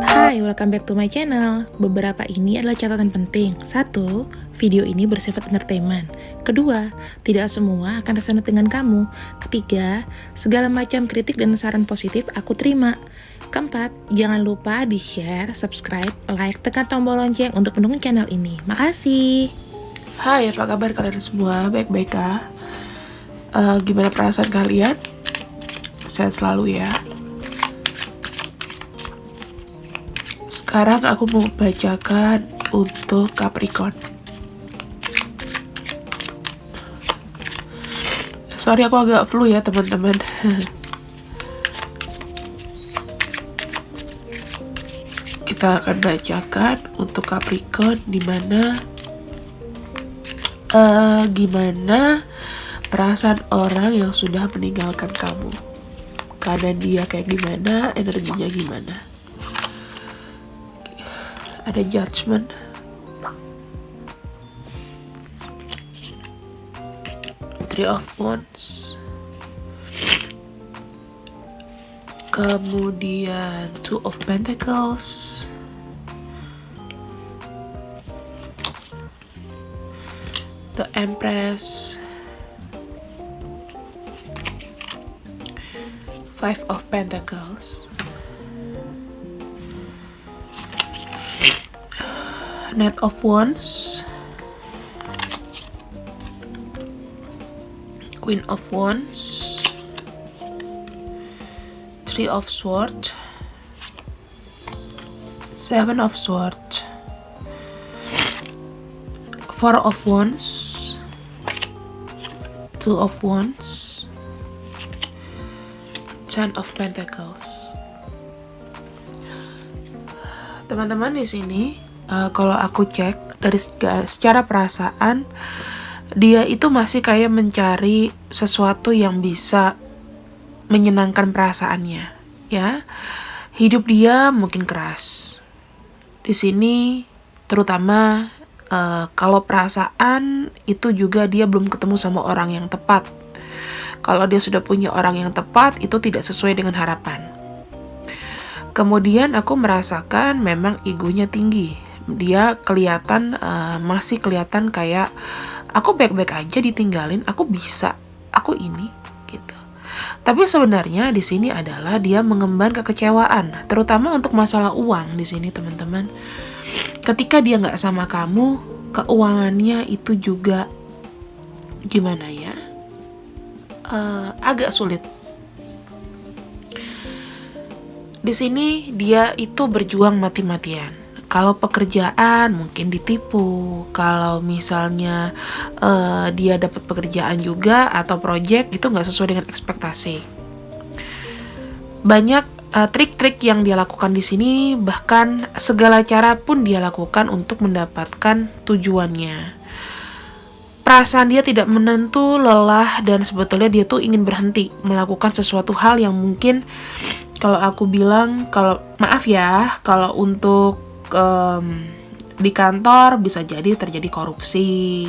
Hai, welcome back to my channel. Beberapa ini adalah catatan penting. 1. Video ini bersifat entertainment. Kedua, tidak semua akan resonate dengan kamu. Ketiga, segala macam kritik dan saran positif aku terima. Keempat, jangan lupa di-share, subscribe, like, tekan tombol lonceng untuk mendukung channel ini. Makasih. Hai, apa kabar kalian semua? Baik-baik kah? Gimana perasaan kalian? Sehat selalu ya. Sekarang aku mau bacakan untuk Capricorn. Sorry aku agak flu ya teman-teman. Kita akan bacakan untuk Capricorn gimana perasaan orang yang sudah meninggalkan kamu. Keadaan dia kayak gimana, energinya gimana. Ada Judgment, Three of Wands, kemudian Two of Pentacles, The Empress, Five of Pentacles, Knight of Wands, Queen of Wands, Three of Swords, Seven of Swords, Four of Wands, Two of Wands, Ten of Pentacles. Teman-teman, di sini kalau aku cek dari secara perasaan, dia itu masih kayak mencari sesuatu yang bisa menyenangkan perasaannya, ya. Hidup dia mungkin keras. Di sini terutama kalau perasaan itu juga dia belum ketemu sama orang yang tepat. Kalau dia sudah punya orang yang tepat, itu tidak sesuai dengan harapan. Kemudian aku merasakan memang egonya tinggi. Dia kelihatan masih kelihatan kayak aku baik-baik aja ditinggalin, aku bisa, aku ini gitu. Tapi sebenarnya di sini adalah dia mengemban kekecewaan, terutama untuk masalah uang di sini teman-teman. Ketika dia nggak sama kamu, keuangannya itu juga gimana ya? Agak sulit. Di sini dia itu berjuang mati-matian. Kalau pekerjaan mungkin ditipu, kalau misalnya dia dapat pekerjaan juga atau project itu nggak sesuai dengan ekspektasi. Banyak trik-trik yang dia lakukan di sini, bahkan segala cara pun dia lakukan untuk mendapatkan tujuannya. Perasaan dia tidak menentu, lelah, dan sebetulnya dia tuh ingin berhenti melakukan sesuatu hal yang mungkin kalau aku bilang, kalau maaf ya, kalau untuk di kantor bisa jadi terjadi korupsi.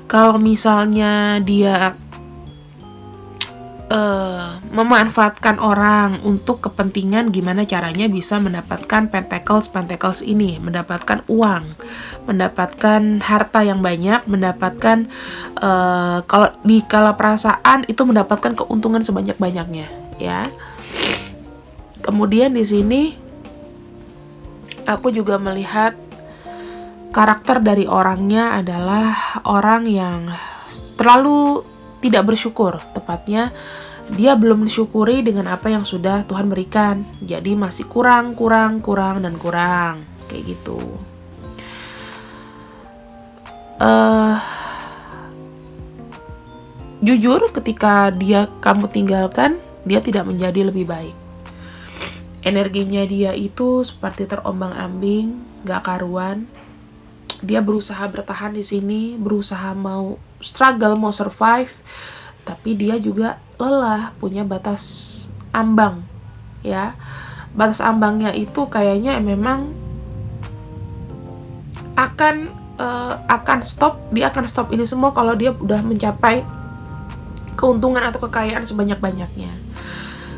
Kalau misalnya dia memanfaatkan orang untuk kepentingan gimana caranya bisa mendapatkan pentacles ini, mendapatkan uang, mendapatkan harta yang banyak, mendapatkan kalau di kala perasaan itu mendapatkan keuntungan sebanyak-banyaknya, ya. Kemudian di sini aku juga melihat karakter dari orangnya adalah orang yang terlalu tidak bersyukur. Tepatnya dia belum disyukuri dengan apa yang sudah Tuhan berikan. Jadi masih kurang kayak gitu. Jujur ketika kamu tinggalkan, dia tidak menjadi lebih baik. Energinya dia itu seperti terombang-ambing, gak karuan. Dia berusaha bertahan di sini, berusaha mau struggle, mau survive, tapi dia juga lelah, punya batas ambang, ya. Batas ambangnya itu kayaknya memang akan stop. Dia akan stop ini semua kalau dia udah mencapai keuntungan atau kekayaan sebanyak-banyaknya.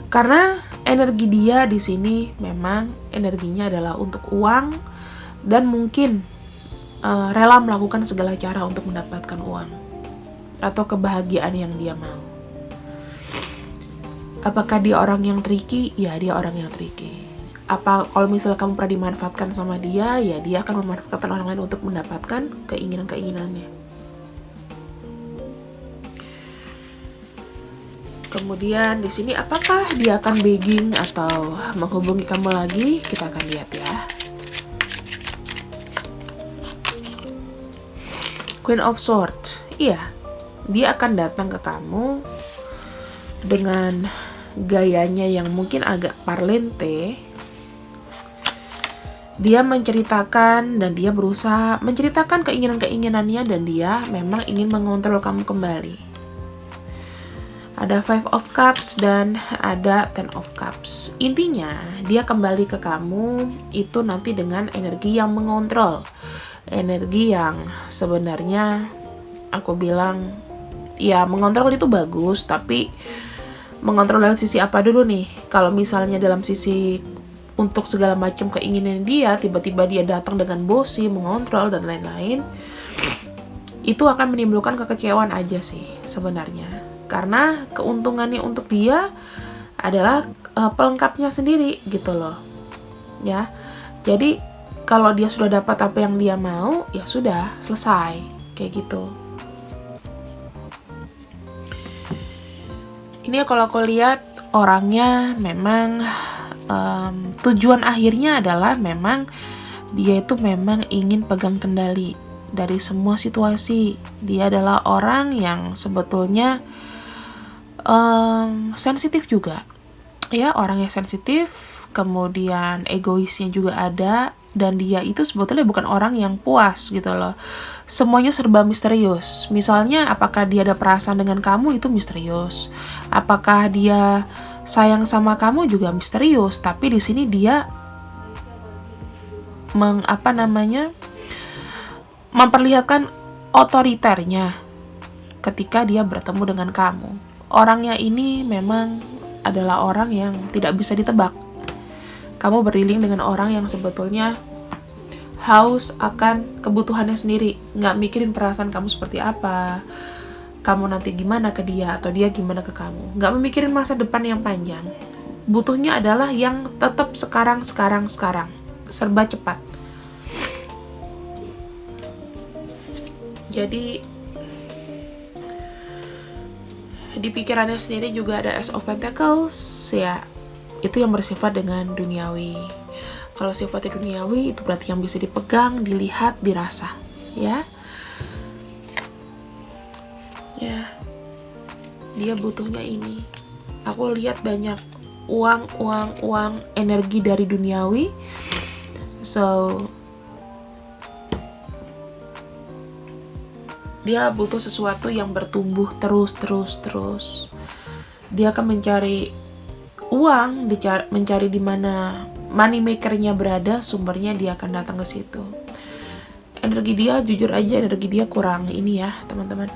Karena energi dia di sini memang energinya adalah untuk uang dan mungkin rela melakukan segala cara untuk mendapatkan uang atau kebahagiaan yang dia mau. Apakah dia orang yang tricky? Ya, dia orang yang tricky. Apa kalau misalnya kamu pernah dimanfaatkan sama dia, ya dia akan memanfaatkan orang lain untuk mendapatkan keinginan-keinginannya. Kemudian di sini apakah dia akan begging atau menghubungi kamu lagi? Kita akan lihat ya. Queen of Swords. Iya, dia akan datang ke kamu dengan gayanya yang mungkin agak parlente. Dia menceritakan dan dia berusaha menceritakan keinginan-keinginannya dan dia memang ingin mengontrol kamu kembali. Ada Five of Cups dan ada Ten of Cups. Intinya, dia kembali ke kamu itu nanti dengan energi yang mengontrol. Energi yang sebenarnya aku bilang, ya mengontrol itu bagus, tapi mengontrol dari sisi apa dulu nih? Kalau misalnya dalam sisi untuk segala macam keinginan dia, tiba-tiba dia datang dengan bosi, mengontrol, dan lain-lain, itu akan menimbulkan kekecewaan aja sih sebenarnya. Karena keuntungannya untuk dia adalah pelengkapnya sendiri gitu loh. Ya, jadi kalau dia sudah dapat apa yang dia mau, ya sudah, selesai. Kayak gitu. Ini kalau aku lihat orangnya memang tujuan akhirnya adalah memang dia itu memang ingin pegang kendali dari semua situasi. Dia adalah orang yang sebetulnya sensitif juga, ya, orang yang sensitif, kemudian egoisnya juga ada, dan dia itu sebetulnya bukan orang yang puas gitu loh. Semuanya serba misterius. Misalnya, apakah dia ada perasaan dengan kamu, itu misterius. Apakah dia sayang sama kamu, juga misterius. Tapi di sini dia memperlihatkan otoriternya ketika dia bertemu dengan kamu. Orangnya ini memang adalah orang yang tidak bisa ditebak. Kamu beriling dengan orang yang sebetulnya haus akan kebutuhannya sendiri, nggak mikirin perasaan kamu seperti apa, kamu nanti gimana ke dia atau dia gimana ke kamu, nggak memikirin masa depan yang panjang. Butuhnya adalah yang tetap sekarang, serba cepat. Jadi di pikirannya sendiri juga ada Ace of Pentacles, ya, itu yang bersifat dengan duniawi. Kalau sifatnya duniawi itu berarti yang bisa dipegang, dilihat, dirasa, ya. Ya. Dia butuhnya ini. Aku lihat banyak uang, energi dari duniawi. So dia butuh sesuatu yang bertumbuh terus. Dia akan mencari uang, mencari di mana money makernya berada, sumbernya dia akan datang ke situ. Energi dia, jujur aja, energi dia kurang ini ya, teman-teman.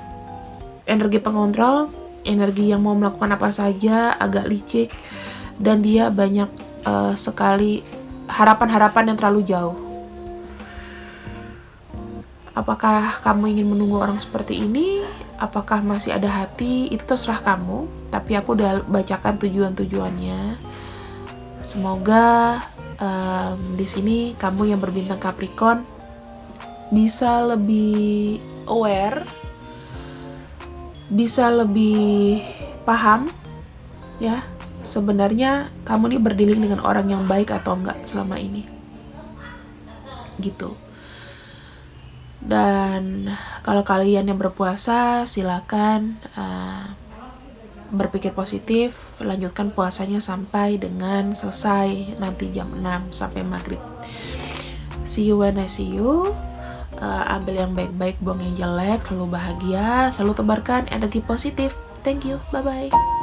Energi pengontrol, energi yang mau melakukan apa saja, agak licik, dan dia banyak sekali harapan-harapan yang terlalu jauh. Apakah kamu ingin menunggu orang seperti ini? Apakah masih ada hati? Itu terserah kamu. Tapi aku udah bacakan tujuan-tujuannya. Semoga di sini kamu yang berbintang Capricorn bisa lebih aware, bisa lebih paham, ya. Sebenarnya kamu nih berdealing dengan orang yang baik atau enggak selama ini. Gitu. Dan kalau kalian yang berpuasa, silakan berpikir positif, lanjutkan puasanya sampai dengan selesai nanti jam 6 sampai maghrib. See you when I see you. Ambil yang baik-baik, buang yang jelek, selalu bahagia, selalu tebarkan energi positif. Thank you, bye-bye.